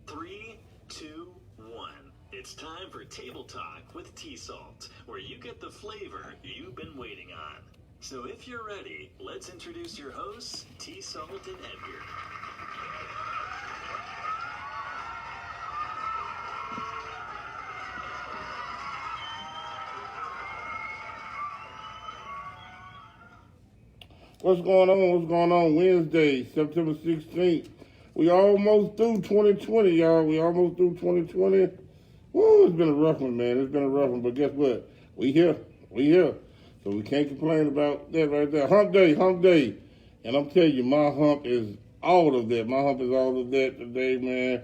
Three, two, one. It's time for Table Talk with TSaltt, where you get the flavor you've been waiting on. So if you're ready, let's introduce your hosts, TSaltt and Edgar. What's going on? What's going on? Wednesday, September 16th. We almost through 2020, y'all. We almost through 2020. Woo, it's been a rough one, man. It's been a rough one. But guess what? We here. We here. So we can't complain about that right there. Hump day, hump day. And I'm telling you, my hump is all of that. My hump is all of that today, man.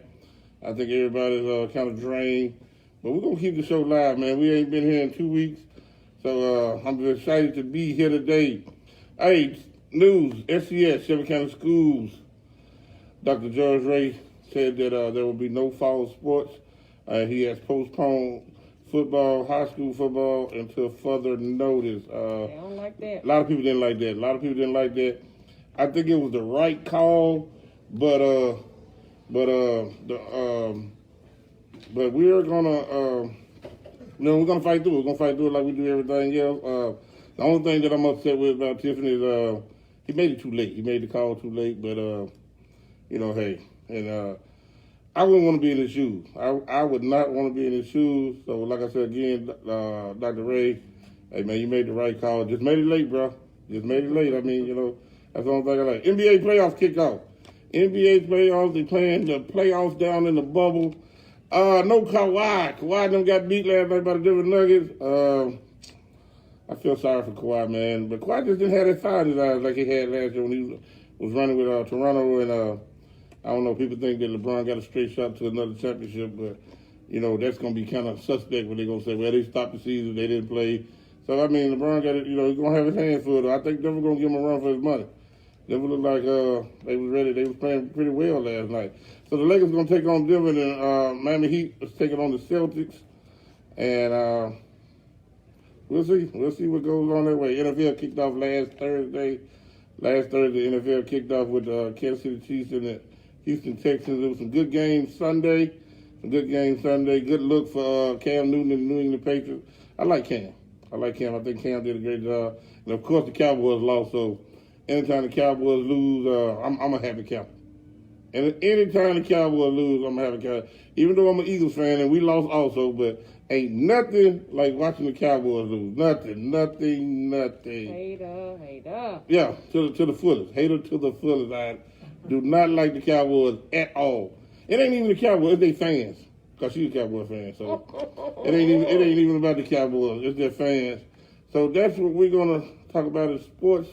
I think everybody's kind of drained. But we're going to keep the show live, man. We ain't been here in 2 weeks. So I'm just excited to be here today. Hey, news, SCS, Shelby County Schools. Dr. George Ray said that there will be no fall sports. He has postponed football, high school football, until further notice. They don't like that. A lot of people didn't like that. I think it was the right call, but we're gonna, we're gonna fight through it. We're gonna fight through it like we do everything else. The only thing that I'm upset with about Tiffany is he made it too late. He made the call too late, but hey, and I wouldn't want to be in his shoes. I would not want to be in his shoes. So, like I said again, Dr. Ray, hey man, you made the right call. Just made it late, bro. Just made it late. I mean, that's the only thing I like. NBA playoffs kick off. NBA playoffs. They playing the playoffs down in the bubble. No Kawhi. Kawhi them got beat last night by the Denver Nuggets. I feel sorry for Kawhi, man. But Kawhi just didn't have that fire in his eyes like he had last year when he was running with Toronto. And I don't know, people think that LeBron got a straight shot to another championship. But, that's going to be kind of suspect when they're going to say, well, they stopped the season, they didn't play. So, I mean, LeBron got it, he's going to have his hands full. I think Denver going to give him a run for his money. Denver looked like they was ready. They was playing pretty well last night. So the Lakers going to take on Denver, and Miami Heat is taking on the Celtics. And we'll see. We'll see what goes on that way. NFL kicked off last Thursday. The NFL kicked off with Kansas City Chiefs and the Houston Texans. There was some good games Sunday. Good look for Cam Newton and the New England Patriots. I like Cam. I think Cam did a great job. And, of course, the Cowboys lost. So anytime the Cowboys lose, I'm a happy camper. And anytime the Cowboys lose, I'm a happy camper. Even though I'm an Eagles fan, and we lost also, but ain't nothing like watching the Cowboys lose. Nothing. Hater. Yeah, to the fullest. Hater to the fullest. I do not like the Cowboys at all. It ain't even the Cowboys, it's their fans. Because she's a Cowboy fan, so it ain't even about the Cowboys, it's their fans. So that's what we're gonna talk about in sports.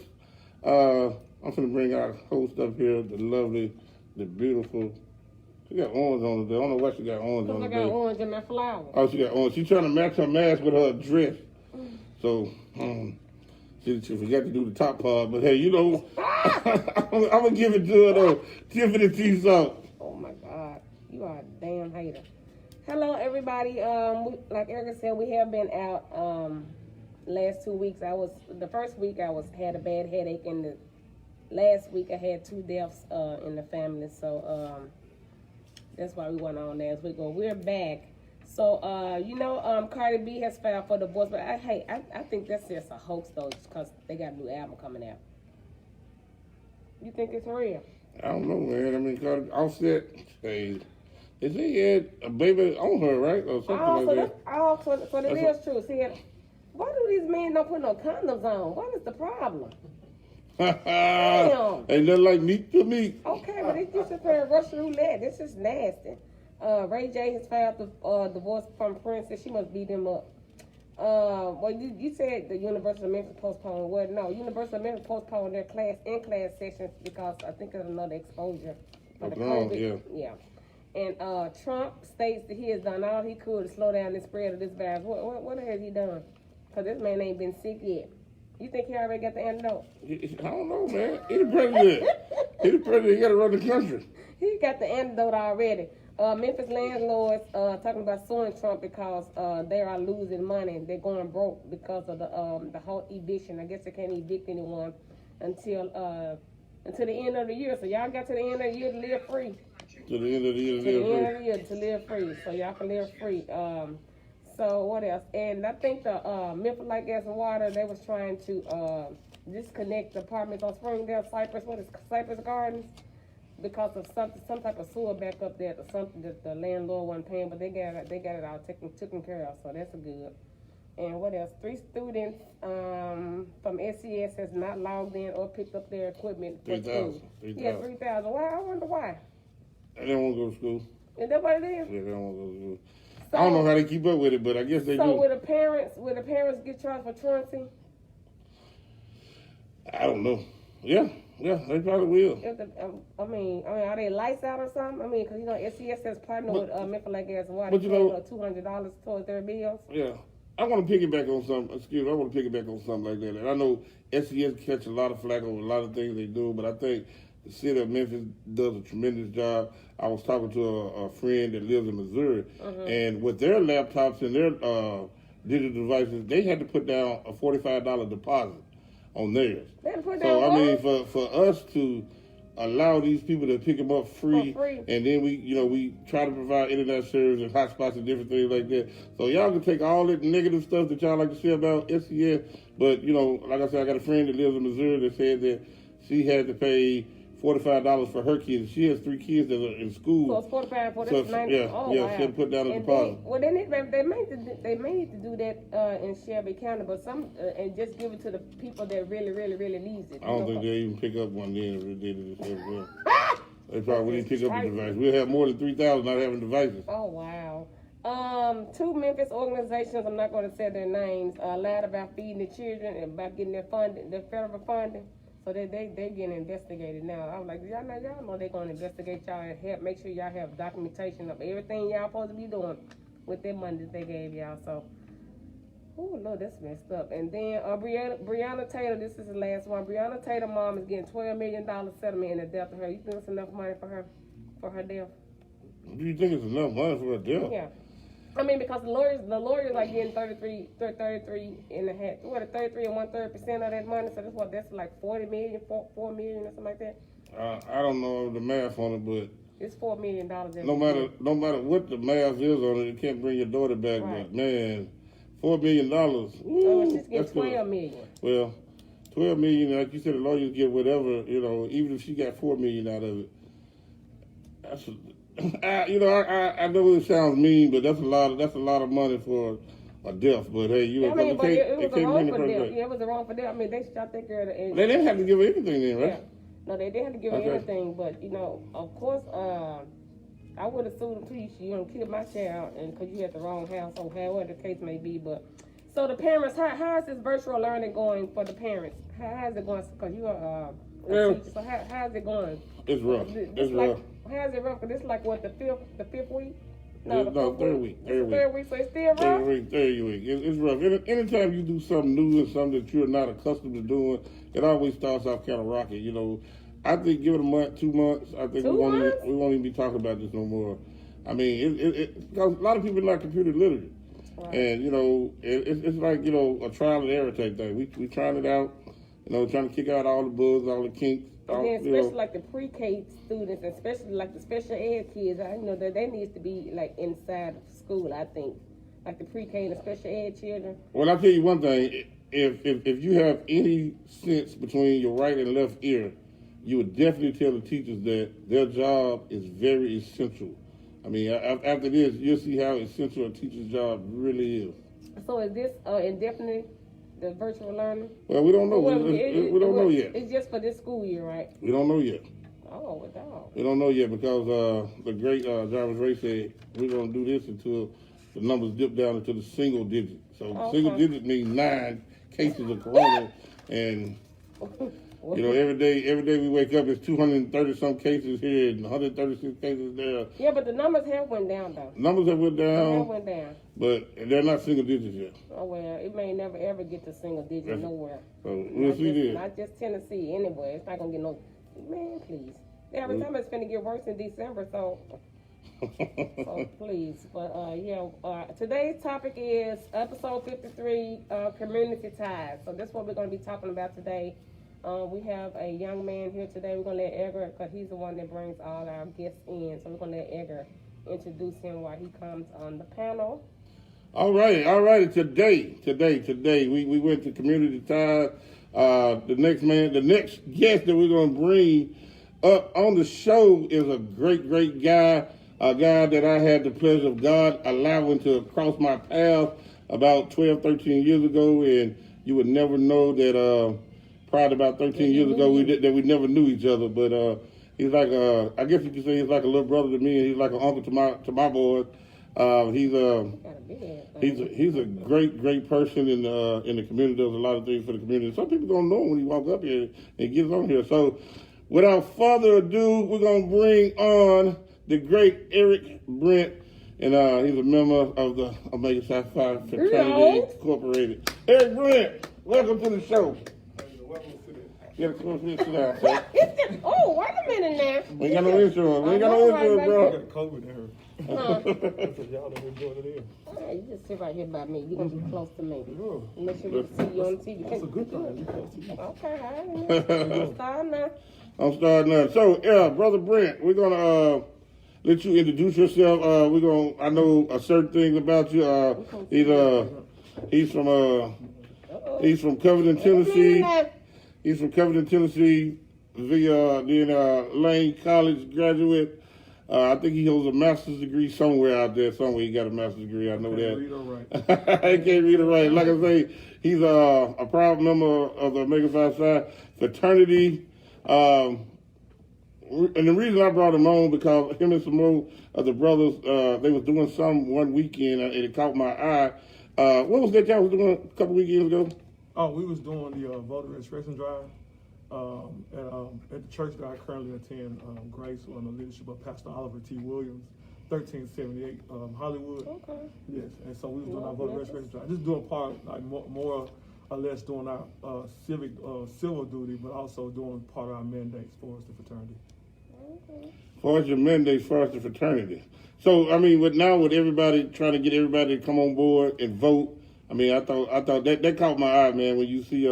I'm gonna bring our host up here, the lovely, the beautiful. She got orange on today. I don't know why she got orange on today. I got orange in my flower. Oh, she got orange. She's trying to match her mask with her dress. So, she forgot to do the top part. But hey, I'm going to give it to her, though. Tiffany TSaltt. Oh, my God. You are a damn hater. Hello, everybody. Like Erica said, we have been out last 2 weeks. The first week I had a bad headache, and the last week I had 2 deaths in the family. So, that's why we went on last week. Well, we're back. So, Cardi B has filed for divorce, but I think that's just a hoax, though, because they got a new album coming out. You think it's real? I don't know, man. I mean, Cardi Offset, he had a baby on her, right? Or something like that. So it is true. See, why do these men don't put no condoms on? What is the problem? Damn. Ain't nothing like meat to meat. Okay, but it's just playing Russian roulette. This is nasty. Ray J has filed the divorce from Prince, and she must beat him up. Well, you said the University of Memphis postponed. Well, no, University of Memphis postponed their in-class sessions because I think there's another exposure for the COVID. Yeah. And Trump states that he has done all he could to slow down the spread of this virus. What has he done? Because this man ain't been sick yet. You think he already got the antidote? I don't know, man. He the president. He got to run the country. He got the antidote already. Memphis landlords talking about suing Trump because they are losing money. They're going broke because of the whole eviction. I guess they can't evict anyone until the end of the year. So y'all got to the end of the year to live free. To the end of the year, To the end of the year to live free. So y'all can live free. So what else? And I think the Memphis Light Gas and Water, they was trying to disconnect the apartments on Springdale, Cypress Gardens, because of some type of sewer back up there, or something that the landlord wasn't paying, but they got it all taken care of. So that's good. And what else? 3 students from SCS has not logged in or picked up their equipment for school. 3,000. Yeah, 3,000. Why? I wonder why. They don't want to go to school. Is that what it is? Yeah, they don't want to go to school. So, I don't know how they keep up with it, but I guess they do. So will the parents get charged for truancy? I don't know. Yeah, they probably will. I mean, are they lights out or something? I mean, because SCS has partnered with Memphis Light Gas and Water. But $200 towards their bills. Yeah. I want to piggyback on something. I want to piggyback on something like that. And I know SCS catch a lot of flack over a lot of things they do, but I think the city of Memphis does a tremendous job. I was talking to a friend that lives in Missouri, and with their laptops and their digital devices, they had to put down a $45 deposit on theirs. So I mean, for us to allow these people to pick them up free, and then we try to provide internet service and hotspots and different things like that. So y'all can take all that negative stuff that y'all like to say about SCS, but like I said, I got a friend that lives in Missouri that said that she had to pay $45 for her kids. She has 3 kids that are in school. So it's 45 for this 90. Yeah, wow. She had to put down a deposit. They may need to do that in Shelby County, but and just give it to the people that really, really, really needs it. I don't think they even pick up one then if they did it this everywhere. They probably wouldn't pick up the device. We'll have more than 3,000 not having devices. Oh wow. 2 Memphis organizations, I'm not going to say their names, lied about feeding the children and about getting their federal funding. So they getting investigated now. I was like, y'all know they're going to investigate y'all and make sure y'all have documentation of everything y'all supposed to be doing with their money that they gave y'all. So, oh Lord, that's messed up. And then Breonna Taylor, this is the last one. Breonna Taylor mom is getting $12 million settlement in the death of her. You think it's enough money for her death? Do you think it's enough money for her death? Yeah. I mean, because the lawyers like getting 33 and a half, 33 and 1/3% of that money. So that's like 40 million, 4 million or something like that. I don't know the math on it, but it's $4 million. No matter what the math is on it, it can't bring your daughter back. Right. But man, $4 million. So she's getting $12 million. Well, $12 million, like you said, the lawyers get whatever. Even if she got $4 million out of it, that's. I know it sounds mean, but that's a lot of money for a death. But hey, it was a wrongful death. Yeah, it was a wrongful death. I mean, they shot that girl. They didn't have to give her anything then, right? Yeah. No, they didn't have to give her anything. But of course, I would have sued them too. You killed my child, and because you had the wrong house, or however the case may be. But so the parents, how is this virtual learning going for the parents? How is it going? Because you are a teacher. So how is it going? It's rough. It's rough. How's it rough? Because it's like what, the fifth week? Third week. Third week, so it's still rough? Third week. It's rough. Anytime you do something new and something that you're not accustomed to doing, it always starts off kind of rocky. I think give it a month, 2 months. I think we won't even be talking about this no more. I mean, because a lot of people are not computer literate. Right. And, it's like, a trial and error type thing. We trying it out, trying to kick out all the bugs, all the kinks. And then especially like the pre-K students, especially like the special ed kids, that they need to be like inside of school, I think. Like the pre-K and the special ed children. Well, I'll tell you one thing. If you have any sense between your right and left ear, you would definitely tell the teachers that their job is very essential. I mean, after this, you'll see how essential a teacher's job really is. So is this indefinite? The virtual learning? Well, we don't know. We don't know yet. It's just for this school year, right? We don't know yet. Oh, what dog? We don't know yet because the great Jarvis Ray said we're going to do this until the numbers dip down into the single digit. So single digit means 9 cases of corona, and every day we wake up, it's 230 some cases here and 136 cases there. Yeah, but the numbers have went down though. Numbers have went down. They have went down. But they're not single digits yet. Oh well, it may never ever get to single digit nowhere. So we'll see this. Not just Tennessee, anyway. It's not gonna get no. Man, please. Every time it's gonna get worse in December, so please. But today's topic is episode 53, community ties. So that's what we're gonna be talking about today. We have a young man here today. We're going to let Edgar, because he's the one that brings all our guests in. So we're going to let Edgar introduce him while he comes on the panel. All right. Today, we went to community ties. The next guest that we're going to bring up on the show is a great guy, a guy that I had the pleasure of God allowing to cross my path about 12, 13 years ago, and you would never know that prior to about 13 years ago that we never knew each other. But he's like I guess you could say he's like a little brother to me, and he's like an uncle to my boys. He's a great person in the community. Does a lot of things for the community. Some people don't know him when he walks up here and gets on here. So, without further ado, we're gonna bring on the great Eric Brent, and he's a member of the Omega Psi fraternity incorporated. Eric Brent, welcome to the show. Yeah, come on, sit down, sir. Oh, wait a minute now. We ain't got no insurance. Bro. I got COVID in her. So y'all done been doing it in. Hey, you just sit right here by me. You're going to be close to me. Make sure we can see you on the TV. That's a good thing. Okay, all right. I'm starting now. So, yeah, Brother Brent, we're going to let you introduce yourself. I know a certain things about you. He's from Covington, Tennessee. He's from Covington, Tennessee. Lane College graduate. I think he holds a master's degree somewhere out there. Somewhere he got a master's degree. I know that. Read or write. I can't read or write. Like I say, he's a proud member of the Omega Psi fraternity. And the reason I brought him on because him and some more of the brothers, they was doing some one weekend and it caught my eye. What was that y'all was doing a couple weekends ago? Oh, we was doing the voter registration drive at the church that I currently attend, Grace, under the leadership of Pastor Oliver T. Williams, 1378 Hollywood. Okay. Yes, and so we was doing our voter registration drive. Just doing part, like more or less doing our civil duty, but also doing part of our mandates for us, the fraternity. Okay. For us, your mandates for us, the fraternity. So, I mean, with everybody trying to get everybody to come on board and vote, I mean, I thought that caught my eye, man, when you see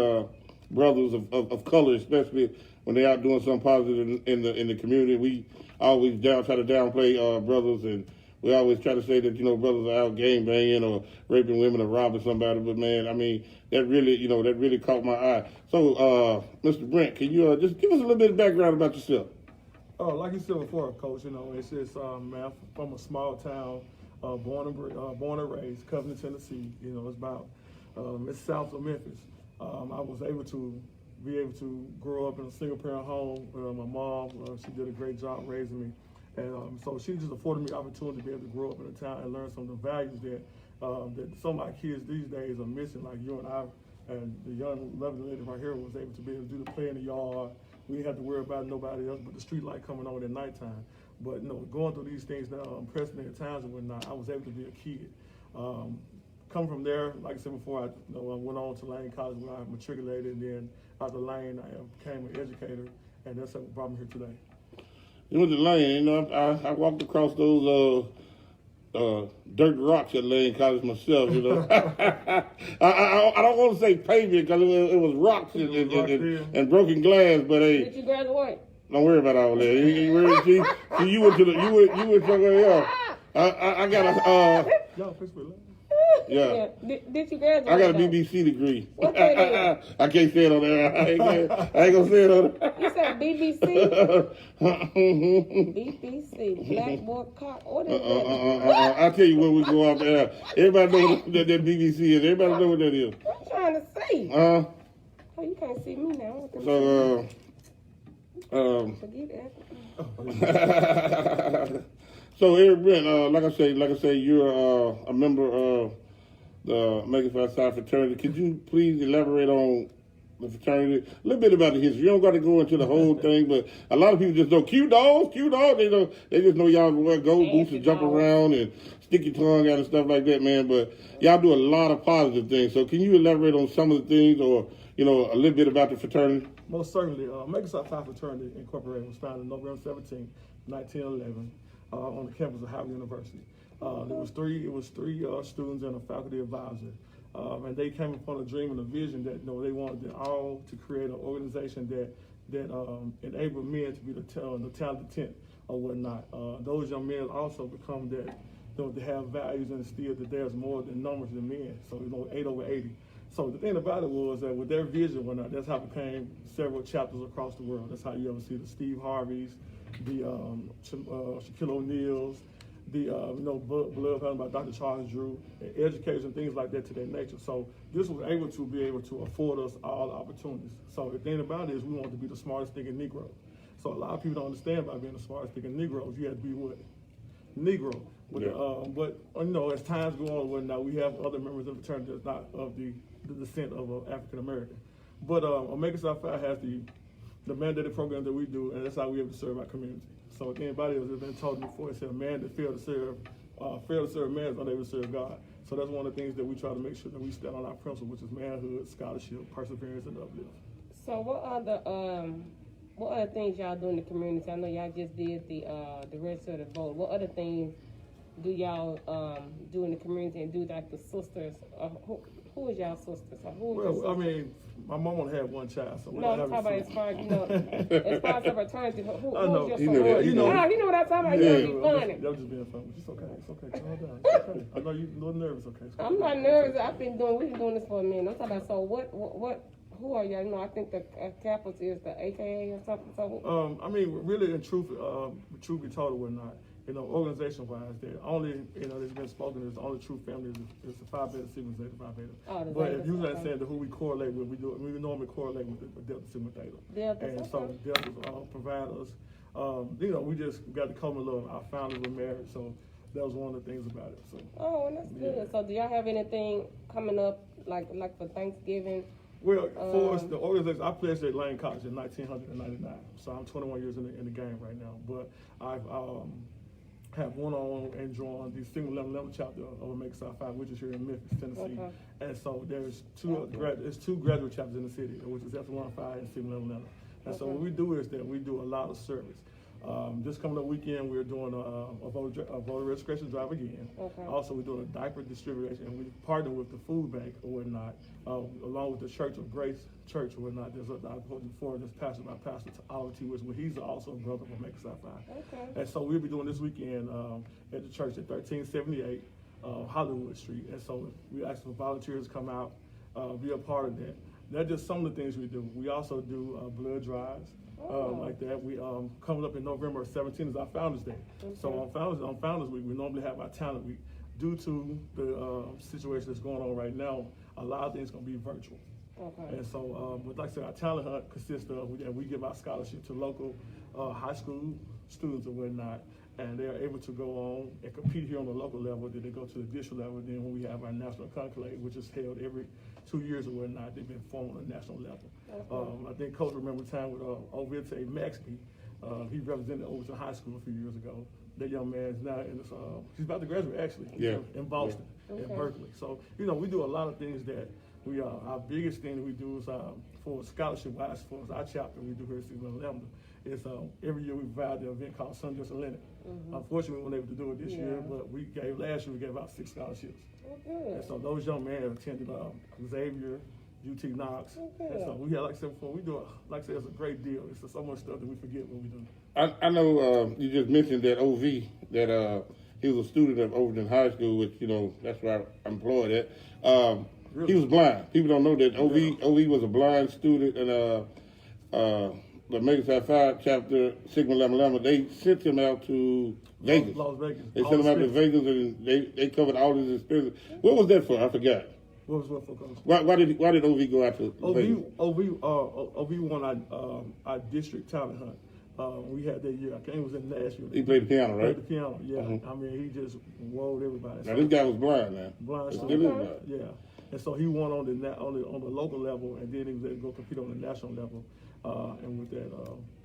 brothers of color, especially when they're out doing something positive in the community. We always try to downplay brothers, and we always try to say that, brothers are out gang banging or raping women or robbing somebody. But, man, I mean, that really caught my eye. So, Mr. Brent, can you just give us a little bit of background about yourself? Like you said before, Coach, it's just, man, from a small town, born and raised, Covington, Tennessee. It's about, it's south of Memphis. I was able to grow up in a single parent home. My mom, she did a great job raising me. And so she just afforded me the opportunity to be able to grow up in a town and learn some of the values that some of my kids these days are missing, like you and I, and the young lovely lady right here was able to be able to do the play in the yard. We didn't have to worry about nobody else but the street light coming on at nighttime. But going through these things now, unprecedented times and whatnot, I was able to be a kid. Coming from there, like I said before, I went on to Lane College where I matriculated, and then after Lane, I became an educator, and that's what brought me here today. You went to Lane, I walked across those dirt rocks at Lane College myself, I don't want to say pavement because it was rocks and broken glass, but hey. Did you graduate? Don't worry about all that. You went somewhere else. I got a Y'all Pittsburgh. Yeah. Did you graduate? I got a BBC degree. What that is? I can't say it on there. I ain't gonna say it on there. You said BBC? BBC, Blackboard Cock. What is that? I'll tell you when we go out there. Everybody know what that BBC is. Everybody know what that is. I'm trying to see. Oh, you can't see me now. Forget that. So Eric Brent, like I say, you're a member of the Omega Psi fraternity. Could you please elaborate on the fraternity, a little bit about the history? You don't got to go into the whole thing, but a lot of people just know Q dogs. They just know y'all wear gold boots and jump around and stick your tongue out and stuff like that, man. But y'all do a lot of positive things. So can you elaborate on some of the things, or a little bit about the fraternity? Most certainly. Omega Psi fraternity incorporated was founded November 17, 1911. On the campus of Howard University. It was three students and a faculty advisor. and they came upon a dream and a vision that they wanted them all to create an organization that enabled men to be the talented tenth or whatnot. Those young men also become that, to have values and instill that there's more than numbers than men. So 8 over 80. So the thing about it was that with their vision and whatnot, that's how it became several chapters across the world. That's how you ever see the Steve Harveys, the Shaquille O'Neals, the Blood Founded by Dr. Charles Drew, and educators and things like that to that nature. So this was able to afford us all opportunities. So the thing about it is we want to be the smartest thinking Negro. So a lot of people don't understand about being the smartest thinking Negroes. You have to be what? Negro. But as times go on and whatnot, we have other members of the fraternity that's not of the descent of African American. But Omega Psi has the mandated program that we do, and that's how we have to serve our community. So if anybody else has been told before, it said a man that failed to serve man is unable to serve God. So that's one of the things that we try to make sure that we stand on our principle, which is manhood, scholarship, perseverance, and uplift. So what other things y'all do in the community? I know y'all just did the register to vote. What other things do y'all do in the community and do like the sisters? Who is y'all sisters? My mom only had one child, so no, I'm talking about as far as as far as the fraternity. Who's your you know sorority? you know what I'm talking about. You're gonna be funny. That was just being funny. It's okay. It's okay. Calm down. It's okay. I know you're a little nervous. Okay. I'm not nervous. We've been doing this for a minute. I'm talking about. So what? Who are y'all? I think the capital is the AKA or something. So really, in truth be told or whatnot, organization-wise, the only, that's been spoken is the only true family is the Phi Beta Sigma Zeta Phi Beta. But if you understand who we correlate with, we normally correlate with the Delta Sigma Theta. So Delta provide us. We just got the common love. Our founders were married, so that was one of the things about it. So. Oh, and that's good. So do y'all have anything coming up like for Thanksgiving? Well, for us, the organization, I pledged at Lane College in 1999, so I'm 21 years in the game right now. But I've have went on and joined the Sigma 11 chapter of Omega Psi Phi, which is here in Memphis, Tennessee. Okay. And so there's two graduate chapters in the city, which is F1 and Sigma 11. And so what we do is that we do a lot of service. This coming up weekend, we're doing a voter registration drive again. Okay. Also, we're doing a diaper distribution, and we partner with the food bank or whatnot, along with the Church of Grace Church or whatnot. There's this pastor by Pastor Talkwtsaltt, where he's also a brother from Omega Psi Phi. Okay. And so we'll be doing this weekend at the church at 1378 Hollywood Street. And so we ask for volunteers to come out, be a part of that. That's just some of the things we do. We also do blood drives. Like that. We coming up in November 17th is our Founders Day. Okay. So on Founders Week, we normally have our Talent Week. Due to the situation that's going on right now, a lot of things going to be virtual. Okay. And so, but like I said, our talent hunt consists of, we give out scholarship to local high school students and whatnot, and they're able to go on and compete here on the local level. Then they go to the district level. Then when we have our national conclave, which is held every 2 years or whatnot, they've been formed on a national level. Okay. I think Coach remember the time with Ovite Maxby. He represented Overton High School a few years ago. That young man is now he's about to graduate actually in Boston, at Berkeley. So, we do a lot of things that our biggest thing that we do is for scholarship-wise, for our chapter we do here at Sigma Lambda, is every year we provide the event called Sundress and Linen. Mm-hmm. Unfortunately, we weren't able to do it this year, but last year we gave out 6 scholarships. Okay. And so those young men attended Xavier, UT Knox. Okay. And so we had, like I said before, we do it's a great deal. It's so much stuff that we forget when we do. I know you just mentioned that OV, that he was a student of Overton High School, which, that's where I'm employed at. Really? He was blind. People don't know that OV was a blind student, and the Omega Psi Phi chapter, Sigma Lambda Lambda, they sent him out to Vegas. Las Vegas. They sent him out to Vegas, and they covered all his experiences. What was that for? I forgot. What was what for, Coach? Why did OV go out to Vegas? OV won our district talent hunt. We had that year. I think it was in last year. He played the piano, right? Played the piano, yeah. Mm-hmm. He just wowed everybody. Now this guy was blind, man. Blind. Still is blind. Yeah. And so he won on the local level, and then he was able to go compete on the national level. And with that,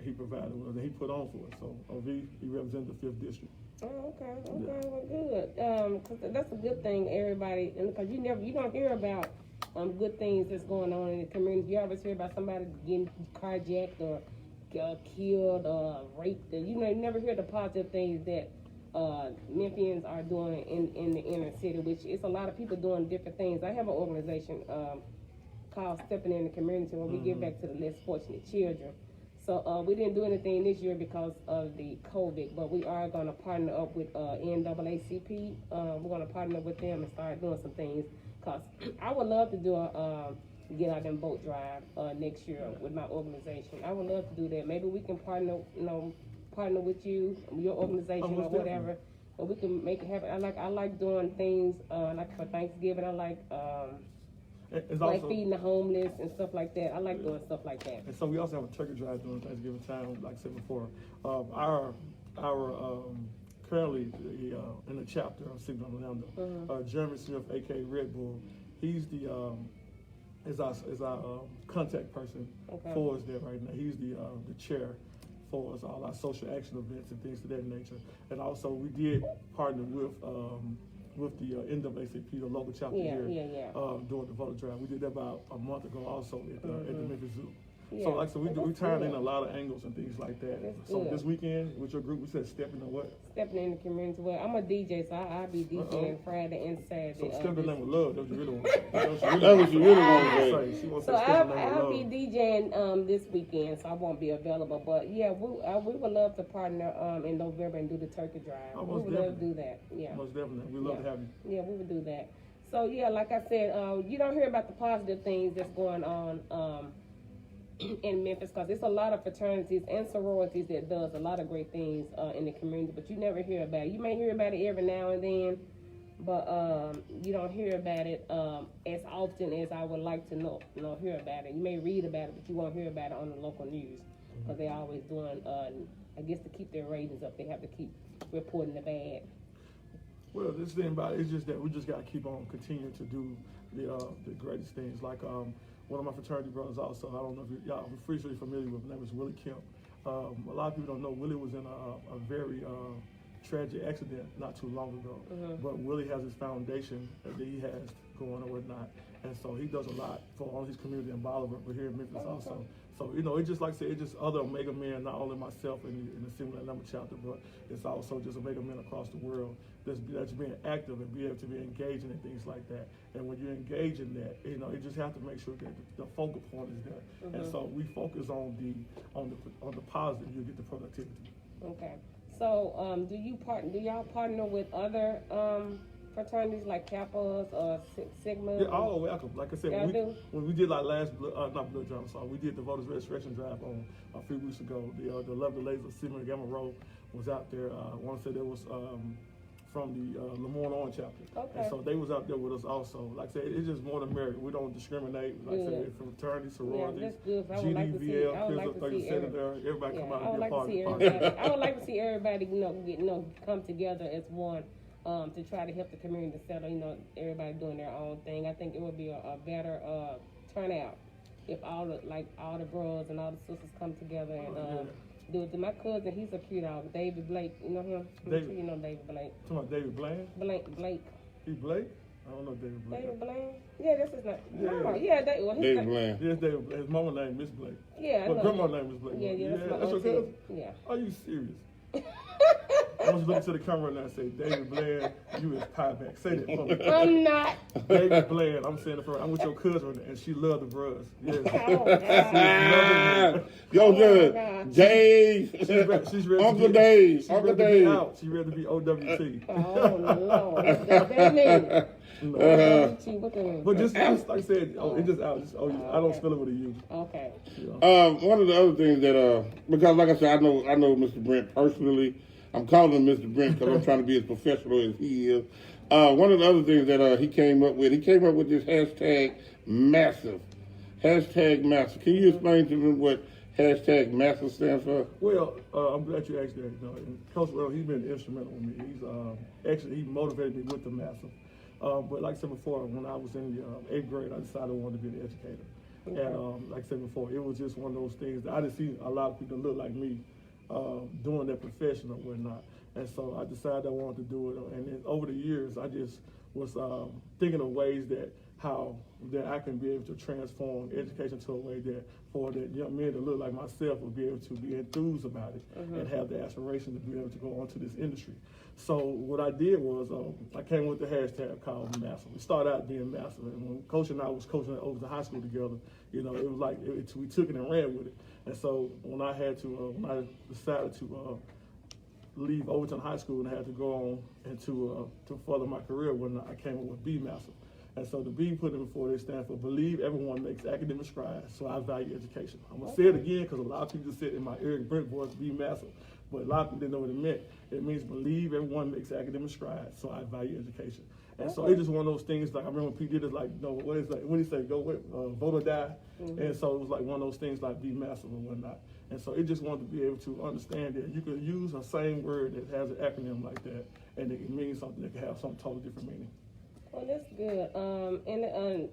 he provided what he put on for us. So OV, he represented the 5th district. Oh, okay, well, good. Cause that's a good thing, everybody, because you don't hear about good things that's going on in the community. You always hear about somebody getting carjacked or killed or raped. You never hear the positive things that Memphians are doing in the inner city, which is a lot of people doing different things. I have an organization called Stepping in the Community where we give back to the less fortunate children. So we didn't do anything this year because of the COVID, but we are going to partner up with NAACP. We're going to partner with them and start doing some things. Cause I would love to do a get out and boat drive next year with my organization. I would love to do that. Maybe we can partner with you, your organization or whatever, or we can make it happen. I like doing things like for Thanksgiving. I like like feeding the homeless and stuff like that. I like doing stuff like that. And so we also have a turkey drive during Thanksgiving time, like I said before. Our currently in the chapter of Sigma Orlando, Jeremy Smith, aka Red Bull, he's the is our contact person for us there right now. He's the chair for us, all our social action events and things of that nature. And also we did partner with the NAACP, the local chapter here, during the voter drive. We did that about a month ago also at the Memphis Zoo. Yeah. So like I said, we tied in a lot of angles and things like that. So this weekend with your group, we said stepping in what? Stepping in the community. Well, I'm a DJ, so I'll be DJing Friday and Saturday. So stepping in with love, that's what you really want to say. That's what you really want to say. She wants So to say stepping in with I'll love. be DJing this weekend, so I won't be available. But yeah, we would love to partner in November and do the turkey drive. Oh, we would love to do that. Yeah. Most definitely. We love to have you. Yeah, we would do that. So yeah, like I said, you don't hear about the positive things that's going on in Memphis, because there's a lot of fraternities and sororities that does a lot of great things in the community, but you never hear about it. You may hear about it every now and then, but you don't hear about it as often as I would like to hear about it. You may read about it, but you won't hear about it on the local news, because they're always doing, I guess, to keep their ratings up, they have to keep reporting the bad. Well, this thing about it is just that we just got to keep on continuing to do the greatest things. Like one of my fraternity brothers also, I don't know if y'all are frequently familiar with him, name is Willie Kemp. A lot of people don't know Willie was in a very tragic accident not too long ago. But Willie has his foundation that he has going and whatnot. And so he does a lot for all his community in Bolivar, but here in Memphis also. So, it's just like I said, it's just other Omega men, not only myself in the Similar Number chapter, but it's also just Omega men across the world that's being active and be able to be engaging in things like that. And when you engage in that, you just have to make sure that the focal point is there. And so we focus on the positive, you get the productivity. Okay. So do y'all partner with other fraternities like Kappas or Sigma? Yeah, all are welcome. Like I said, when we did like not blood drive, sorry, we did the voters registration drive on a few weeks ago. The lovely ladies of Sigma Gamma Rho was out there. I want to say there was from the Lemoyne Orange chapter. Okay. And so they was out there with us also. Like I said, it's just more than merit. We don't discriminate. Like I said, from fraternity, sororities, GDVL, everybody come out and be a part of it. I would like to see everybody, come together as one. To try to help the community settle, everybody doing their own thing. I think it would be a better turnout if all the bros and all the sisters come together and do it. My cousin, he's a cute dog, David Blake. You know him? David. You know David Blake. Talking about David Bland? Blake. He Blake? I don't know David Blake. David Bland? Yeah, that's his name. Yeah. No, yeah, David Bland. Yes, David Bland. His mama name Miss Blake. Yeah, but grandma's name is Blake. Yeah, that's your cousin? Yeah. Are you serious? I want you to look to the camera now and say, David Bland, you is pie back. Say that for me. I'm not. David Bland, I'm saying it for her. I'm with your cousin, and she loved the bros. Yes. Oh, God. Yo, good. Dave. She's ready Uncle to Dave. She's Uncle ready to Dave. be out. She's ready to be OWT. Oh, Lord. That means. But just like I said, it's just out. I don't spell it with a U. Okay. One of the other things that because like I said, I know Mr. Brent personally. I'm calling him Mr. Brent because I'm trying to be as professional as he is. One of the other things that he came up with this hashtag massive. Hashtag massive. Can you explain to me what hashtag massive stands for? Well, I'm glad you asked that. And Coach Well, he's been instrumental with me. He's actually he motivated me with the massive. But like I said before, when I was in the 8th grade, I decided I wanted to be an educator. Okay. And like I said before, it was just one of those things that I didn't see a lot of people that look like me doing that profession or whatnot. And so I decided I wanted to do it. And then over the years, I just was thinking of ways that how that I can be able to transform education to a way that for that young men that look like myself will be able to be enthused about it and have the aspiration to be able to go onto this industry. So what I did was I came with the hashtag called Massive. We started out being massive, and when Coach and I was coaching over the high school together, you know, it was like we took it and ran with it. And so when I had to, when I decided to leave Overton High School and I had to go on and to further my career, when I came up with Be Massive. And so the B put it before they stand for believe everyone makes academic strides, so I value education. I'm going to say it again because a lot of people just said in my Eric Brent voice, Be Massive. But a lot of people didn't know what it meant. It means believe everyone makes academic strides, so I value education. And so it's just one of those things, like I remember when Pete did it, like, you know, what is like, when he said, go with, vote or die. And so it was like one of those things like Be Massive and whatnot. And so it just wanted to be able to understand that you could use a same word that has an acronym like that, and it means something that can have some totally different meaning. Well, that's good.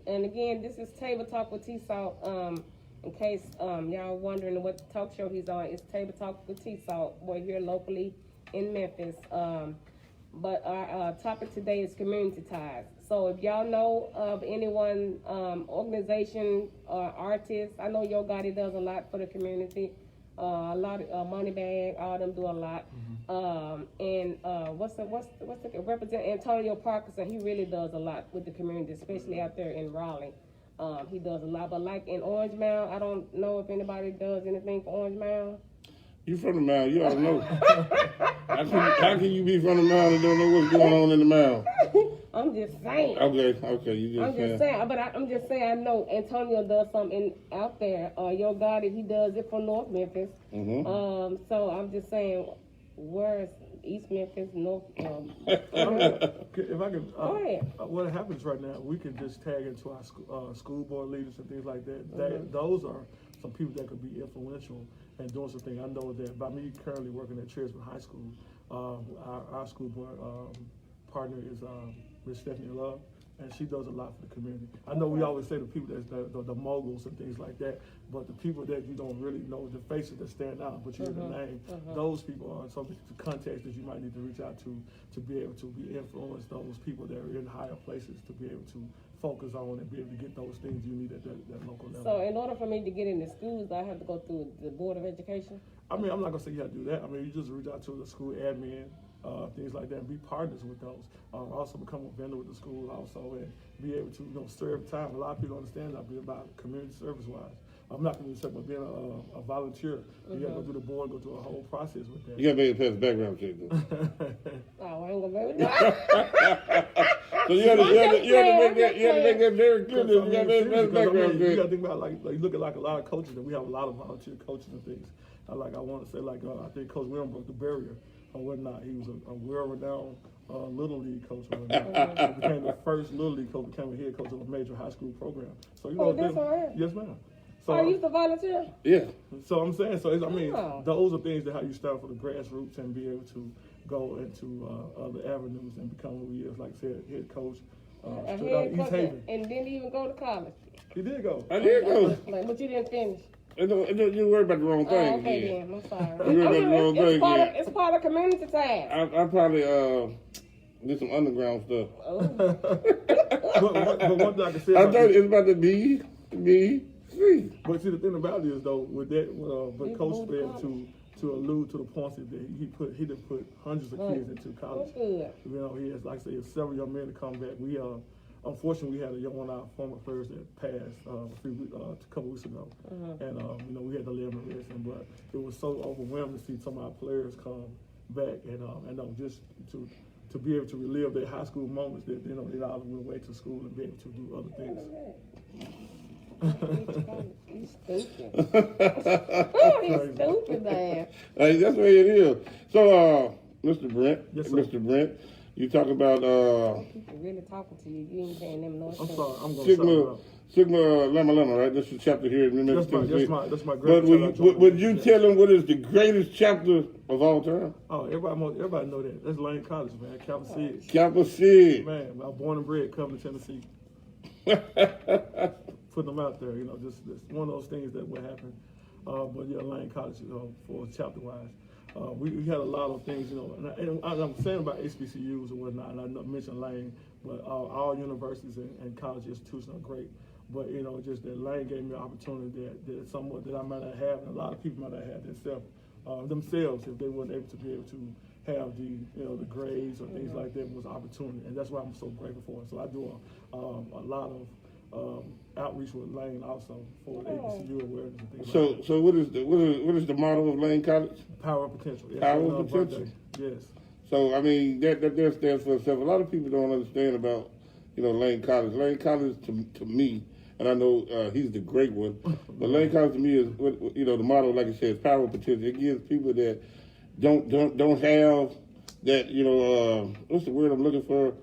And again, this is Table Talk with TSaltt. In case y'all wondering what talk show he's on, it's Table Talk with TSaltt. We're here locally in Memphis. But our topic today is community ties. So if y'all know of anyone, organization, artists, I know Yo Gotti does a lot for the community. A lot of Money Bag, all them do a lot. And what's the represent Antonio Parkinson? He really does a lot with the community, especially out there in Raleigh. He does a lot, but like in Orange Mound, I don't know if anybody does anything for Orange Mound. You from the mound, you ought to know. How can you be from the mound and don't know what's going on in the mound? I'm just saying. Okay, you just I'm just saying, but I'm just saying I know Antonio does something out there. Yo Gotti, he does it for North Memphis. So I'm just saying, where's East Memphis, North? If I can, Go ahead. What happens right now, we can just tag into our school board leaders and things like that. Those are some people that could be influential and doing something. I know that by me currently working at Trisman High School, our school board partner is Miss Stephanie Love, and she does a lot for the community. I know we always say the people that's the moguls and things like that, but the people that you don't really know, the faces that stand out, but you hear the name, those people are some of the contacts that you might need to reach out to be able to be influenced, those people that are in higher places to be able to focus on and be able to get those things you need at that local level. So in order for me to get into schools, I have to go through the Board of Education? I mean, I'm not gonna say you have to do that. I mean, you just reach out to the school admin, things like that, and be partners with those. Also become a vendor with the school also, and be able to, serve time. A lot of people don't understand that about community service wise. I'm not going to say, but being a volunteer, you got to go through the board, go through a whole process with that. You got to make it past the background check, though. Oh, I ain't gonna be able to do that. So you have to make that very clear. You got to make it past the background check. You got to think about like you look at like a lot of coaches, and we have a lot of volunteer coaches and things. I want to say I think Coach William broke the barrier or whatnot. He was a well-renowned Little League coach or whatnot. He became the first Little League coach, became a head coach of a major high school program. So yes, ma'am. So I used to volunteer? Yeah. So I'm saying, those are things that how you start for the grassroots and be able to go into other avenues and become who he is, like I said, head coach. East Haven. And didn't even go to college. He did go. I did go. But you didn't finish. You worried about the wrong thing. Okay, then. I'm sorry. You worried about the wrong thing. It's part of community time. I probably did some underground stuff. But one thing I can say I thought it's about the B. But see, the thing about it is though, with that, but Coach failed to allude to the points that he did put hundreds of kids into college. He has, like I said, several young men to come back. We unfortunately we had one of our former players that passed a couple weeks ago, and we had to live with it. But it was so overwhelming to see some of our players come back and just to be able to relive their high school moments that they all went away to school and be able to do other things. He's stupid, man. That's the way it is. So, Mr. Brent, yes, Mr. Brent, you talk about people really talking to you. You ain't paying them no attention. I'm sorry, I'm going Sigma Lama, right? That's the chapter here in Memphis, Tennessee. That's my great. But would you tell them what is the greatest chapter of all time? Oh, everybody know that. That's Lane College, man. Kappa Sig. Kappa Sig. Man, I was born and bred, Covenant, Tennessee. Putting them out there, just one of those things that would happen. But yeah, Lane College, for chapter wise, we had a lot of things, and I'm saying about HBCUs and whatnot, and I mentioned Lane, But all universities and college institutions are great. But just that Lane gave me an opportunity that somewhat that I might not have, and a lot of people might not have themselves if they weren't able to have the grades or things like that was an opportunity, and that's why I'm so grateful for it. So I do a lot of outreach with Lane also for HBCU awareness and things like that. So what is the motto of Lane College? Power of potential. Yes, Power of potential. Yes. So I mean that stands for itself. A lot of people don't understand about Lane College. Lane College to me, and I know he's the great one, but Lane College to me is the motto, like I said, is power of potential. It gives people that don't have that what's the word I'm looking for?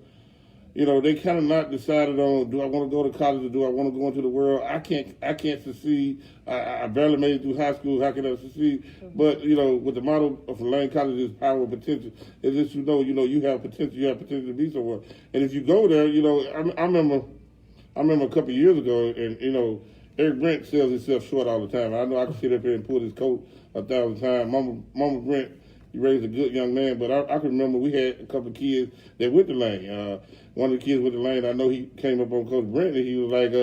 They kind of not decided on, do I want to go to college or do I want to go into the world? I can't succeed. I barely made it through high school. How can I succeed? But with the motto of Lane College is power of potential. Is that you have potential. You have potential to be somewhere. And if you go there, I remember a couple of years ago, and Eric Brent sells himself short all the time. I know I can sit up here and pull his coat 1,000 times. Mama Brent, he raised a good young man, but I can remember we had a couple of kids that went to Lane. One of the kids went to Lane, I know he came up on Coach Brent, and he was like,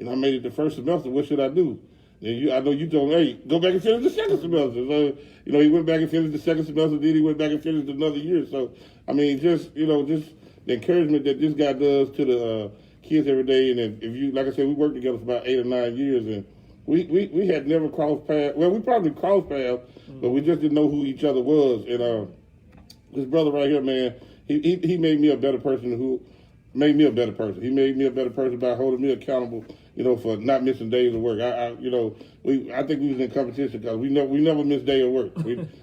I made it the first semester. What should I do? And I know you told him, hey, go back and finish the second semester. So, he went back and finished the second semester, then he went back and finished another year. So, I mean, just the encouragement that this guy does to the kids every day. And if you, like I said, we worked together for about 8 or 9 years, and we had never crossed paths. Well, we probably crossed paths, but we just didn't know who each other was. And this brother right here, man, he made me a better person. He made me a better person by holding me accountable, for not missing days of work. I think we was in competition because we never missed a day of work.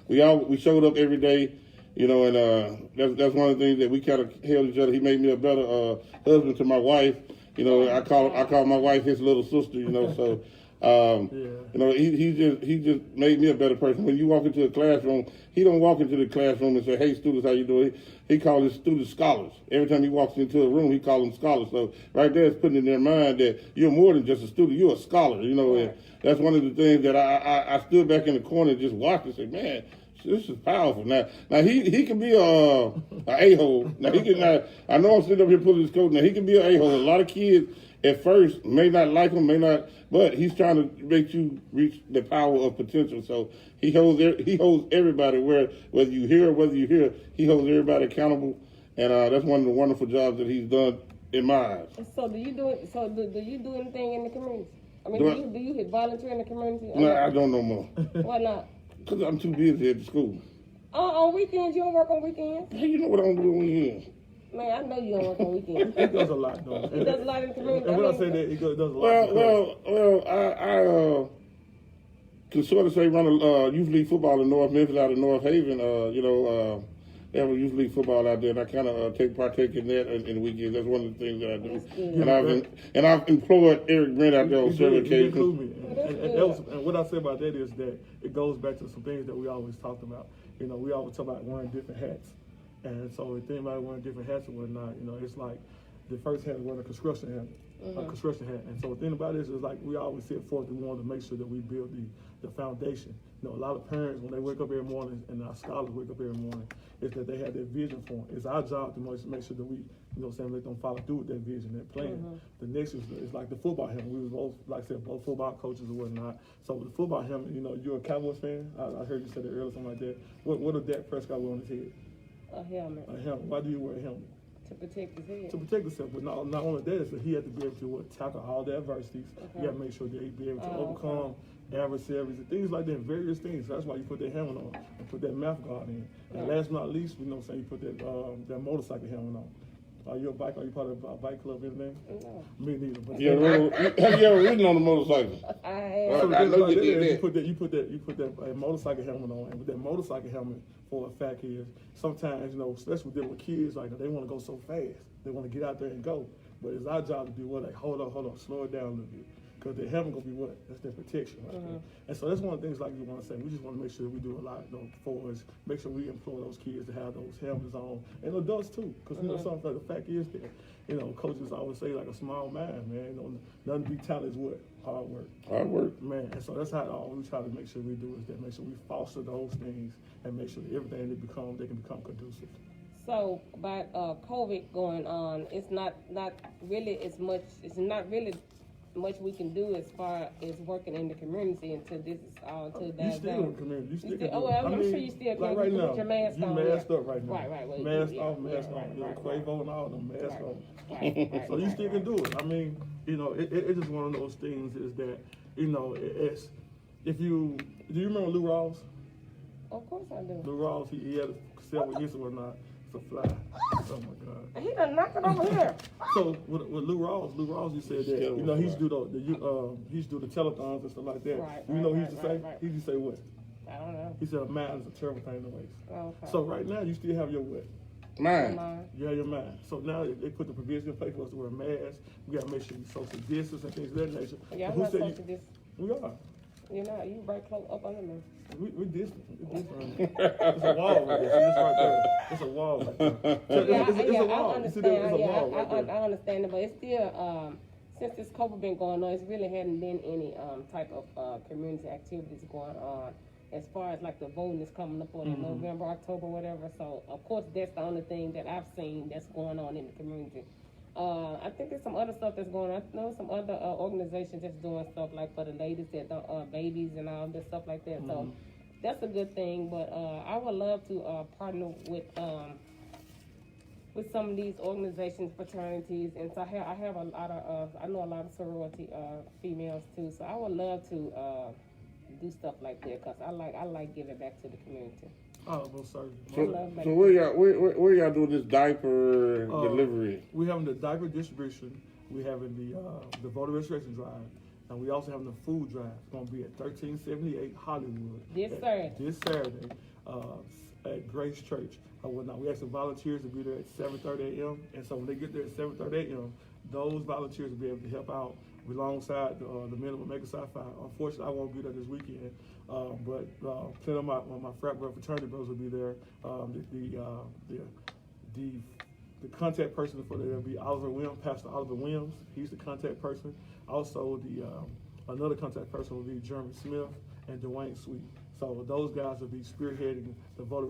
We showed up every day, and that's one of the things that we kind of held each other. He made me a better husband to my wife. I call my wife his little sister. So. He just made me a better person. When you walk into a classroom, he don't walk into the classroom and say, "Hey, students, how you doing?" He calls his students scholars. Every time he walks into a room, he calls them scholars. So right there, it's putting in their mind that you're more than just a student. You're a scholar. And that's one of the things that I stood back in the corner and just watched and said, "Man, this is powerful." Now he can be a a-hole. Now he can. I know I'm sitting up here pulling his coat. Now he can be an a-hole. A lot of kids at first may not like him, but he's trying to make you reach the power of potential. So he holds everybody, whether you hear or whether you hear, he holds everybody accountable, and that's one of the wonderful jobs that he's done in my eyes. So do you do anything in the community? I mean, do you volunteer in the community? No, I don't no more. Why not? Because I'm too busy at the school. On weekends, you don't work on weekends? Hey, you know what I'm doing weekends? Man, I know you don't work on weekends. It does a lot, though. It does a lot in the community. And when I say that, it does a lot. Well, I can sort of say run a youth league football in North Memphis out of North Haven. They have a youth league football out there, and I kind of partake in that in the weekends. That's one of the things that I do. And I've employed Eric Brent out there on several occasions. And what I say about that is that it goes back to some things that we always talked about. We always talk about wearing different hats. And so if anybody wearing different hats or whatnot, it's like the first hat is wearing a construction hat, And so the thing about this is like we always set forth, we want to make sure that we build the foundation. A lot of parents, when they wake up every morning, and our scholars wake up every morning, is that they have that vision for them. It's our job to make sure that we, let them follow through with that vision, that plan. The next is like the football helmet. We was both, like I said, both football coaches or whatnot. So with the football helmet, you're a Cowboys fan. I heard you say that earlier, something like that. What did Dak Prescott wear on his head? A helmet. A helmet. Why do you wear a helmet? To protect his head. To protect himself, but not only that, is that he had to be able to tackle all the adversities. You got to make sure that he'd be able to overcome adversaries and things like that, various things. So that's why you put that helmet on and put that mouth guard in. And last but not least, you put that motorcycle helmet on. Are you a bike? Are you part of a bike club or anything? No. Me neither. But have you ever ridden on a motorcycle? I have. So I know you put that motorcycle helmet on, and with that motorcycle helmet, for a fact is sometimes especially with kids, like they want to go so fast, they want to get out there and go, but it's our job to do what, like hold on, slow it down a little bit. Because the helmet gonna be what? That's their protection, right? And so that's one of the things like you want to say. We just want to make sure that we do a lot for us. Make sure we employ those kids to have those helmets on, and adults too. Because something like the fact is that coaches always say like a small mind, man. Nothing to be talent is what? Hard work. Hard work, man. And so that's how all we try to make sure we do is that make sure we foster those things and make sure that everything they can become conducive. So about COVID going on, it's not really as much. It's not really much we can do as far as working in the community until this is all until You dies still down. in the community. You still can do oh, it. well, I'm sure you still can. Like right You now, put your mask you on. masked up right now. Right. Well, mask yeah, off, mask yeah, on. right. Quavo and all them mask on. Right, So you still can do it. I mean, you know, it's just one of those things is that, you know, it's, if you, do you remember Lou Rawls? Of course I do. Lou Rawls, he had several hits or not. It's a fly. Oh my God. He done knocked it over here. So with Lou Rawls, he said that, you know, he used to do the telethons and stuff like that. Right, you know, right, he used to say, right. he used to say what? I don't know. He said a mind is a terrible thing to waste. Okay. So right now, you still have your what? Man. You have your mind. So now they put the provision in place for us to wear masks. We got to make sure we social distance and things of that nature. Yeah, I'm Who not said social distance. We are. You're not. You right close up under me. We distant. It's a wall right there. See, this right there. It's a wall right there. It's a wall. I You see understand. that? It's a wall right there. I understand it, but it's still since this COVID been going on, it's really hadn't been any type of community activities going on. As far as like the voting is coming up on in November, October, whatever. So of course that's the only thing that I've seen that's going on in the community. I think there's some other stuff that's going on. I know some other organizations that's doing stuff like for the ladies that babies and all this stuff like that. So that's a good thing. But I would love to partner with some of these organizations, fraternities, and so I have a lot of I know a lot of sorority females too. So I would love to do stuff like that because I like giving back to the community. Oh, most certainly. So where y'all do this diaper delivery? We're having the diaper distribution. We're having the voter registration drive. And we also having the food drive. It's going to be at 1378 Hollywood. This Saturday at Grace Church. We asked the volunteers to be there at 7:30 a.m. And so when they get there at 7:30 a.m., those volunteers will be able to help out alongside the men of Omega Psi. Unfortunately, I won't be there this weekend, but plenty of my frat brother, fraternity brothers will be there. The contact person for there will be Oliver Williams, Pastor Oliver Williams. He's the contact person. Also, another contact person will be Jeremy Smith and Dwayne Sweet. So those guys will be spearheading the voter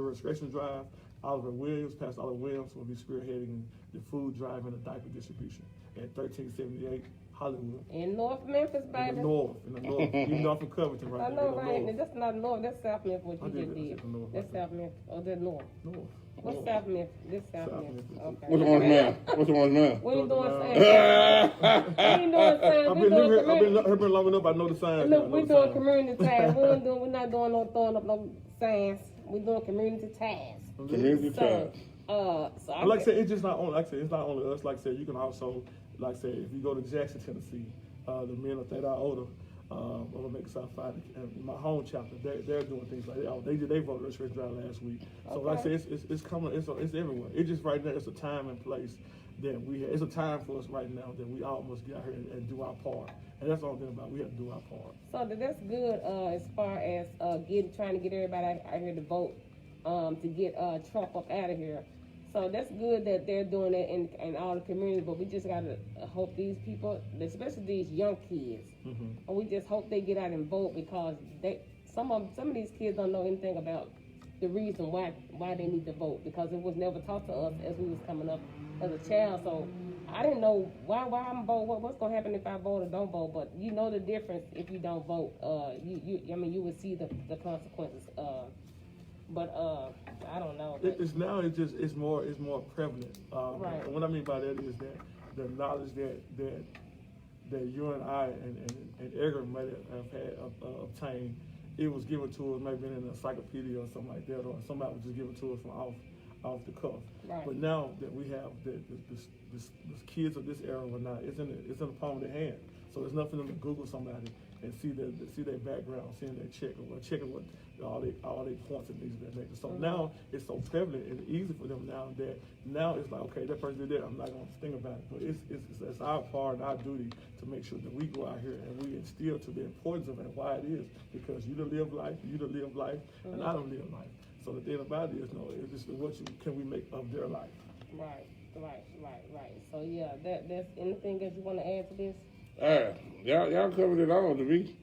registration drive. Oliver Williams, Pastor Oliver Williams, will be spearheading the food drive and the diaper distribution at 1378 Hollywood. In North Memphis, baby. In the north. Even off of Covington right I there. know, right? That's not North. That's South Memphis. What you just did. That's South Memphis. Oh, that's North. What's South Memphis? This South Memphis. Okay. What's the orange man? We ain't doing signs. We ain't doing signs. I've been long enough. I know the signs. Look, we're doing community ties. We're not doing no throwing up no signs. We're doing community ties. Community ties. Like I said, it's just not only. Like I said, it's not only us. Like I said, you can also, like I said, if you go to Jackson, Tennessee, the men of Theta Iota, Omega Psi and my home chapter, they're doing things like that. They did their voter registration drive last week. So like I said, it's coming. It's everywhere. It's just right now. It's a time and place that we have. It's a time for us right now that we all must get out here and do our part. And that's all I'm thinking about. We have to do our part. So that's good as far as trying to get everybody out here to vote to get Trump up out of here. So that's good that they're doing that in all the communities, but we just gotta hope these people, especially these young kids, and we just hope they get out and vote because some of these kids don't know anything about the reason why they need to vote because it was never taught to us as we was coming up as a child. So I didn't know why I'm vote. What's gonna happen if I vote or don't vote? But you know the difference if you don't vote. You would see the consequences. But I don't know. It's more prevalent. Right. And what I mean by that is that the knowledge that you and I and Edgar might have had obtained, it was given to us maybe in an encyclopedia or something like that, or somebody was just given to us from off the cuff. Right. But now that we have the kids of this era or not, it's in the palm of their hand. So there's nothing for them to Google somebody and see their background, seeing their checking what all they points and things of that nature. So now it's so prevalent and easy for them now that now it's like, okay, that person did that, I'm not gonna think about it. But it's our part and our duty to make sure that we go out here and we instill to the importance of it and why it is, because you to live life, and I don't live life. So the thing about it is, it's just can we make of their life. Right. So yeah, that's anything else you want to add to this? Y'all covered it all to me.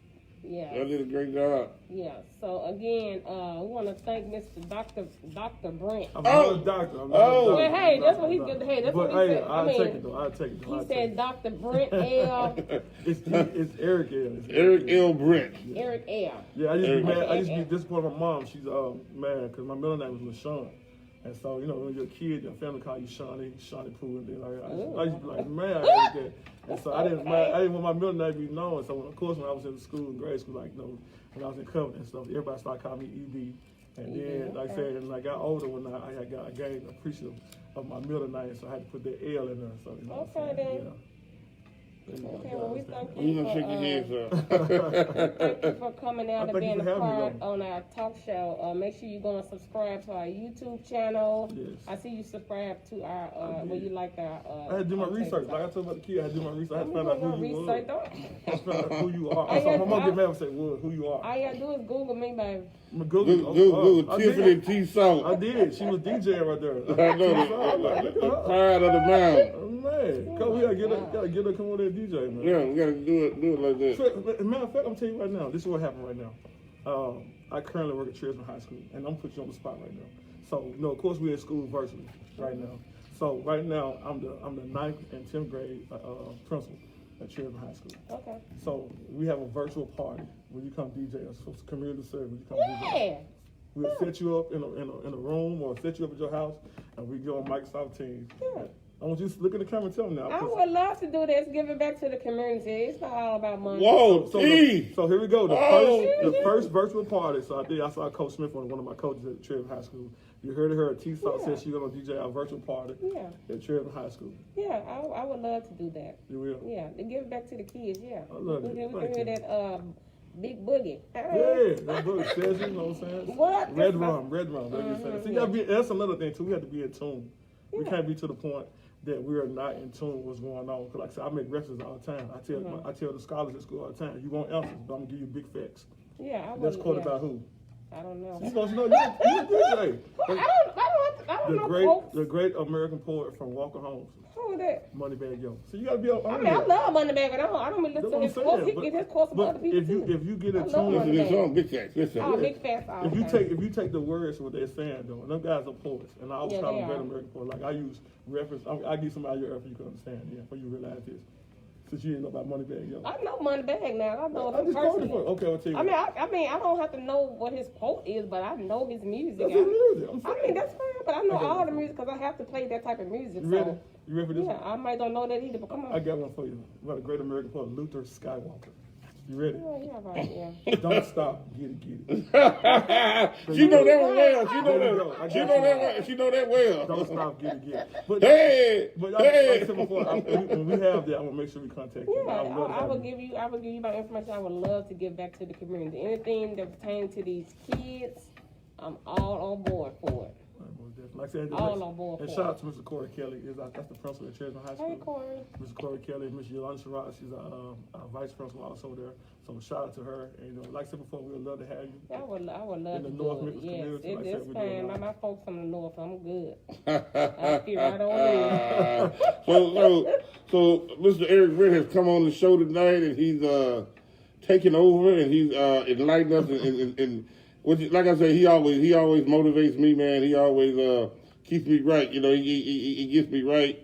Yeah. Y'all did a great job. Yeah. So again, we want to thank Mr. Dr. Brent. I'm not a doctor. I'm not a Oh. doctor. Well, hey, that's what he did. Hey, that's But what he hey, said. I'll take it though. I'll take it though. He I'll said take it. Dr. Brent L. It's Eric L. It's Eric L. Brent. Eric L. Yeah, I used to be mad. I Okay, used to be disappointed with my mom. She's mad because my middle name was LaShawn. And so, you know, when you're a kid, your family call you Shawnee Pooh, and then I used to be like, man, I hate that. And so I didn't want my middle name to be known. So when, of course, when I was in school, in grade school, like, you know, when I was in Covenant and stuff, everybody started calling me EB. And then, like I said, when I got older, when I gained appreciative of my middle name, so I had to put the L in there. So, you know, Okay, then. yeah. Okay, well, we thank You you gonna shake your head, thank you for coming out and Thank you being for a having me, part though. on our talk show. Make sure you're going to subscribe to our YouTube channel. Yes. I see you subscribe to our, well, you like our, I had to do my content. research. Like I told about the kid, I had to do my research. I had to find out who you research, were. don't. I had to find out who you are. I So had- my mom get mad and say, "Well, who you are?" All you gotta do is Google me, baby. Google I Tiffany did. TSaltt. I did. She was DJing right there. I know I'm like, look at her. Pride of the mound. Oh, man, come we gotta get her come over there and DJ, man. Yeah, we gotta do it like that. So, matter of fact, I'm telling you right now, this is what happened right now. I currently work at Trisman High School, and I'm putting you on the spot right now. So, you know, of course, we're in school virtually right now. So, right now, I'm the 9th and 10th grade principal at Trisman High School. Okay. So, we have a virtual party when you come DJ us for community service. When you come DJ. Yeah. We'll set you up in a room or set you up at your house, and we go on Microsoft Teams. Yeah. I want you to look in the camera and tell them now. I would love to do this, give it back to the community. It's not all about money. Whoa, So T. here we go. Oh. The first virtual party. So I saw Coach Smith, one of my coaches at Cherry High School. You heard her. TSaltt said she's gonna DJ our virtual party Yeah. at Cherry High School. Yeah, I would love to do that. You will. Yeah, to give it back to the kids. Yeah. I love it. We can Thank hear you. that big boogie. Yeah, that book says, you know what I'm saying? What? Red rum. That's what you're saying. So you gotta be. That's another thing too. We have to be in tune. We Yeah. can't be to the point that we are not in tune with what's going on. Cause like I said, I make references all the time. I tell the scholars at school all the time. You want answers, but I'm gonna give you big facts. Yeah, I would. That's quoted by who? I don't know. You supposed to know. You're a DJ. I don't know. Folks. The great American poet from Walker Homes, Who is that? Moneybag Yo. So you gotta be on. I mean, I love Moneybag, but I don't listen That's to what his I'm quotes. He saying. get his quotes from other But people if you get in I love tune, Listen to this Moneybag. song, big facts. Listen. Oh, big fast. Oh, if you okay. take the words what they're saying though, and them guys are poets, and I always Yeah, call they them great are. American poets. Like I use reference. I give somebody your for you can understand. Yeah, for you realize this. Since you didn't know about Moneybag Yo. I know Moneybag now. I know I him just called it personally. for. Okay, I'll tell you. I mean, I don't have to know what his quote is, but I know his music. That's his music. I'm I saying. mean, that's fine, but I know Okay. all the music because I have to play that type of music. You ready? So, You ready for this? yeah, I might don't know that either, but come on. I got one for you. About a great American poet, Luther Skywalker. You ready? Yeah, right, yeah. Don't stop, get it. She know that one well. She know There you that. go. I She got know you. that well. She know that well. Don't stop, get it. But Hey, But like I hey. said before, when we have that, I'm gonna make sure we contact you. Yeah, I would love to I have will you. give you my information. I would love to give back to the community. Anything that pertains to these kids, I'm all on board for it. All right, most definitely. Like I said, All on board and for shout it. out to Mr. Corey Kelly. That's the principal at Chesnut High School. Hey, Corey. Mr. Corey Kelly, Miss Yolanda Sherrod, she's a vice principal also there. So shout out to her. And you know, like I said before, we would love to have you. I would love In to the do North it. Memphis Yes, community, like I said, it's we're doing fine. that. My folks from the north, I'm good. I fit right on in. So Mr. Eric Brent has come on the show tonight, and he's taking over, and he's enlightened us, and which, like I said, he always motivates me, man. He always keeps me right. You know, he gets me right.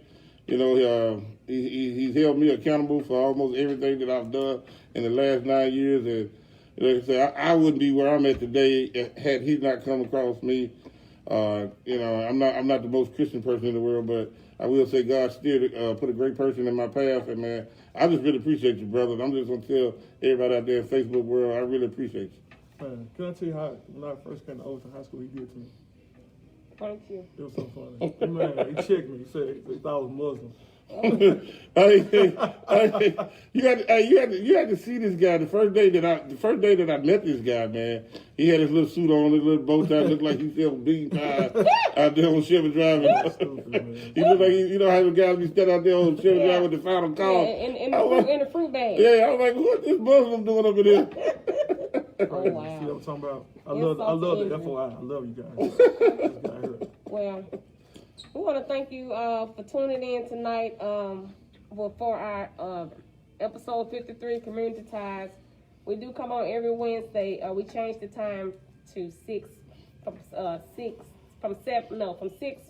You know, he's held me accountable for almost everything that I've done in the last 9 years, and like I said, I wouldn't be where I'm at today had he not come across me. You know, I'm not the most Christian person in the world, but I will say God still put a great person in my path, and man, I just really appreciate you, brother. I'm just gonna tell everybody out there in Facebook world, I really appreciate you. Man, can I tell you how when I first came to Overton High School, he did to me? Thank you. It was so funny. Man, he checked me. He said he thought I was Muslim. You had to see this guy. The first day that I met this guy, man, he had his little suit on, his little bow tie, looked like he selling bean pies out there on Chevy Drive. Stupid, man. He looked like you know how the guys be standing out there on Chevy Drive with the final Yeah, call. in the fruit bag. Yeah, I was like, what this Muslim doing up in here? Oh, wow. See what I'm talking about? I Yes, love the Indian. FOI. I love you guys. This guy here. Well, we want to thank you for tuning in tonight for our episode 53, Community Ties. We do come on every Wednesday. We changed the time to 6 from 6.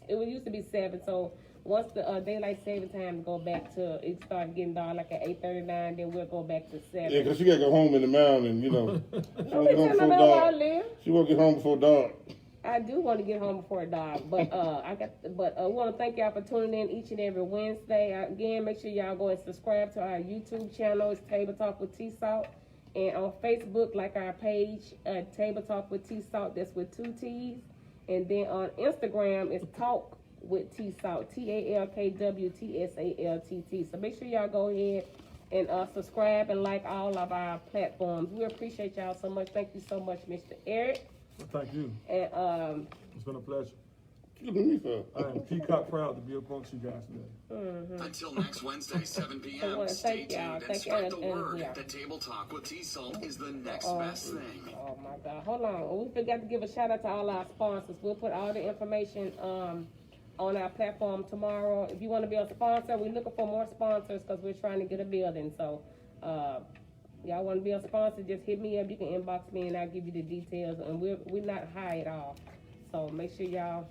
It used to be 7. So once the daylight saving time go back to, it started getting dark like at 8:39. Then we'll go back to 7. Yeah, because she got to go home in the mountain, you know. She won't get home before where I dark. live. She won't get home before dark. I do want to get home before dark, but we want to thank y'all for tuning in each and every Wednesday. Again, make sure y'all go and subscribe to our YouTube channel. It's Table Talk with TSaltt, and on Facebook, like our page, Table Talk with TSaltt. That's with 2 T's, and then on Instagram, it's Talk with TSaltt, Talkwtsaltt. So make sure y'all go ahead and subscribe and like all of our platforms. We appreciate y'all so much. Thank you so much, Mr. Eric. Well, thank you. And it's been a pleasure. I am peacock proud to be amongst you guys today. Until next Wednesday, 7 p.m. Stay tuned and spread the word that Table Talk with TSaltt is the next best thing. Oh my God! Hold on, we forgot to give a shout out to all our sponsors. We'll put all the information on our platform tomorrow. If you want to be a sponsor, we're looking for more sponsors because we're trying to get a building. So. Y'all want to be a sponsor, just hit me up. You can inbox me and I'll give you the details. And we're not high at all. So make sure y'all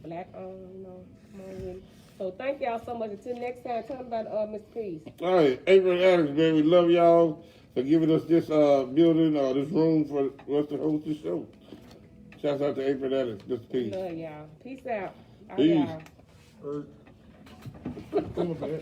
black on, you know, come on with it. So thank y'all so much. Until next time, tell them about Mr. Peace. All right, April Adams, man, we love y'all for giving us this building, this room for us to host this show. Shouts out to April Adams, Mr. Peace. Love y'all. Peace out. All Peace. y'all. Come on, man.